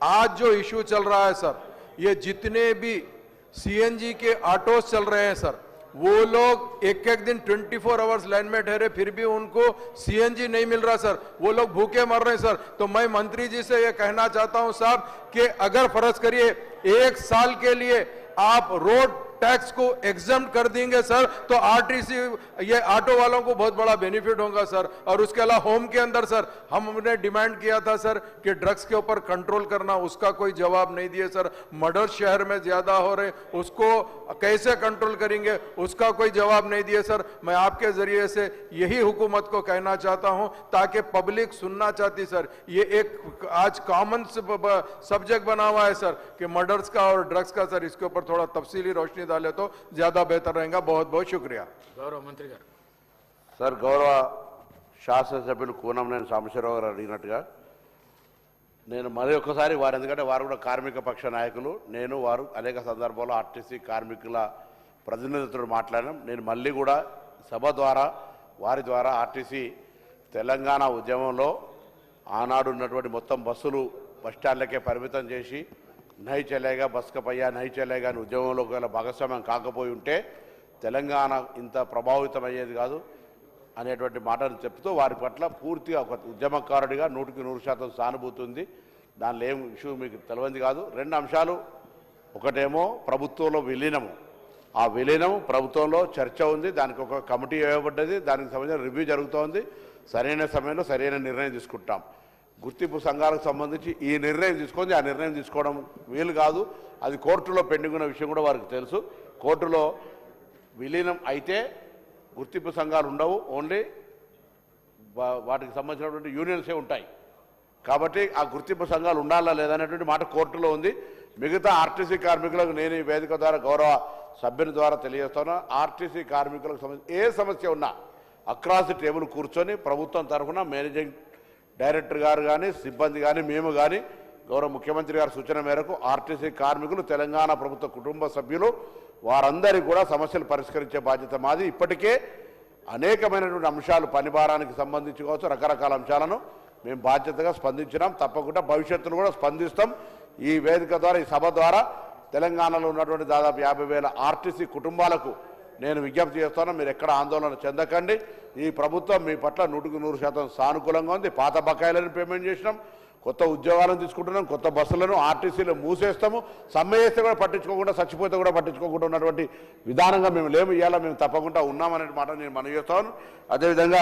आज जो इशू चल रहा है सर, ये जितने भी सीएनजी के ऑटोज चल रहे हैं सर, वो लोग एक एक दिन 24 आवर्स लाइन में ठहरे फिर भी उनको सीएनजी नहीं मिल रहा सर, वो लोग भूखे मर रहे हैं सर। तो मैं मंत्री जी से ये कहना चाहता हूं साहब कि अगर फर्ज करिए 1 साल के लिए आप रोड टैक्स को एग्जम्प्ट कर देंगे सर, तो आरटीसी ये ऑटो वालों को बहुत बड़ा बेनिफिट होगा सर। और उसके अलावा होम के अंदर सर हमने डिमांड किया था सर कि ड्रग्स के ऊपर कंट्रोल करना, उसका कोई जवाब नहीं दिए सर। मर्डर शहर में ज्यादा हो रहे, उसको कैसे कंट्रोल करेंगे, उसका कोई जवाब नहीं दिए सर। मैं आपके जरिए से यही हुकूमत को कहना चाहता हूं, ताकि पब्लिक सुनना चाहती सर, ये एक आज कॉमन सब्जेक्ट बना हुआ है सर कि मर्डर्स का और ड्रग्स का सर, इसके ऊपर थोड़ा तफसीली रोशनी डाले तो ज्यादा बेहतर रहेगा। बहुत बहुत शुक्रिया। गौरव मंत्री गाరు సార్, గౌరవ శాసనసభ్యులు కూనంనేని సాంబశివరావు గారు అడిగినట్టుగా నేను మరి ఒక్కసారి వారు, ఎందుకంటే వారు కూడా కార్మిక పక్ష నాయకులు, నేను వారు అనేక సందర్భాల్లో ఆర్టీసీ కార్మికుల ప్రతినిధులతో మాట్లాడాం. నేను మళ్ళీ కూడా సభ ద్వారా వారి ద్వారా ఆర్టీసీ తెలంగాణ ఉద్యమంలో ఆనాడు ఉన్నటువంటి మొత్తం బస్సులు బస్టాండ్లకే పరిమితం చేసి నహీ చలేగా బస్ కా పయ్యా నహీ చలేగా అని ఉద్యమంలో గల భాగస్వామ్యం కాకపోయి ఉంటే తెలంగాణ ఇంత ప్రభావితమయ్యేది కాదు అనేటువంటి మాటను చెప్తూ వారి పట్ల పూర్తిగా ఒక ఉద్యమకారుడిగా 100% సానుభూతి ఉంది. దానిలో ఏం ఇష్యూ మీకు తెలియంది కాదు. 2 అంశాలు, ఒకటేమో ప్రభుత్వంలో విలీనము, ఆ విలీనం ప్రభుత్వంలో చర్చ ఉంది, దానికి ఒక కమిటీ వేయబడ్డది, దానికి సంబంధించిన రివ్యూ జరుగుతోంది. సరైన సమయంలో సరైన నిర్ణయం తీసుకుంటాం. గుర్తింపు సంఘాలకు సంబంధించి ఈ నిర్ణయం తీసుకొని ఆ నిర్ణయం తీసుకోవడం వీలు కాదు, అది కోర్టులో పెండింగ్ ఉన్న విషయం కూడా వారికి తెలుసు. కోర్టులో విలీనం అయితే గుర్తింపు సంఘాలు ఉండవు, ఓన్లీ వాటికి సంబంధించినటువంటి యూనియన్సే ఉంటాయి. కాబట్టి ఆ గుర్తింపు సంఘాలు ఉండాలా లేదనేటువంటి మాట కోర్టులో ఉంది. మిగతా ఆర్టీసీ కార్మికులకు నేను ఈ వేదిక ద్వారా గౌరవ సభ్యుని ద్వారా తెలియజేస్తున్నా, ఆర్టీసీ కార్మికులకు సంబంధించి ఏ సమస్య ఉన్నా అక్రాస్ ది టేబుల్ కూర్చొని ప్రభుత్వం తరఫున మేనేజింగ్ డైరెక్టర్ గారు కానీ సిబ్బంది కానీ మేము కానీ గౌరవ ముఖ్యమంత్రి గారి సూచన మేరకు ఆర్టీసీ కార్మికులు, తెలంగాణ ప్రభుత్వ కుటుంబ సభ్యులు వారందరికీ కూడా సమస్యలు పరిష్కరించే బాధ్యత మాది. ఇప్పటికే అనేకమైనటువంటి అంశాలు, పని భారానికి సంబంధించి కావచ్చు, రకరకాల అంశాలను మేము బాధ్యతగా స్పందించినాం. తప్పకుండా భవిష్యత్తులో కూడా స్పందిస్తాం. ఈ వేదిక ద్వారా, ఈ సభ ద్వారా తెలంగాణలో ఉన్నటువంటి దాదాపు 50,000 ఆర్టీసీ కుటుంబాలకు నేను విజ్ఞప్తి చేస్తాను, మీరు ఎక్కడ ఆందోళన చెందకండి. ఈ ప్రభుత్వం మీ పట్ల 100% సానుకూలంగా ఉంది. పాత బకాయిలను పేమెంట్ చేసినాం, కొత్త ఉద్యోగాలను తీసుకుంటున్నాం, కొత్త బస్సులను ఆర్టీసీలో మూసేస్తాము. సమ్మె చేస్తే కూడా పట్టించుకోకుండా, చచ్చిపోతే కూడా పట్టించుకోకుండా ఉన్నటువంటి విధానంగా మేము లేము. ఇవాళ మేము తప్పకుండా ఉన్నామనే మాట నేను మనవి చేస్తాను. అదేవిధంగా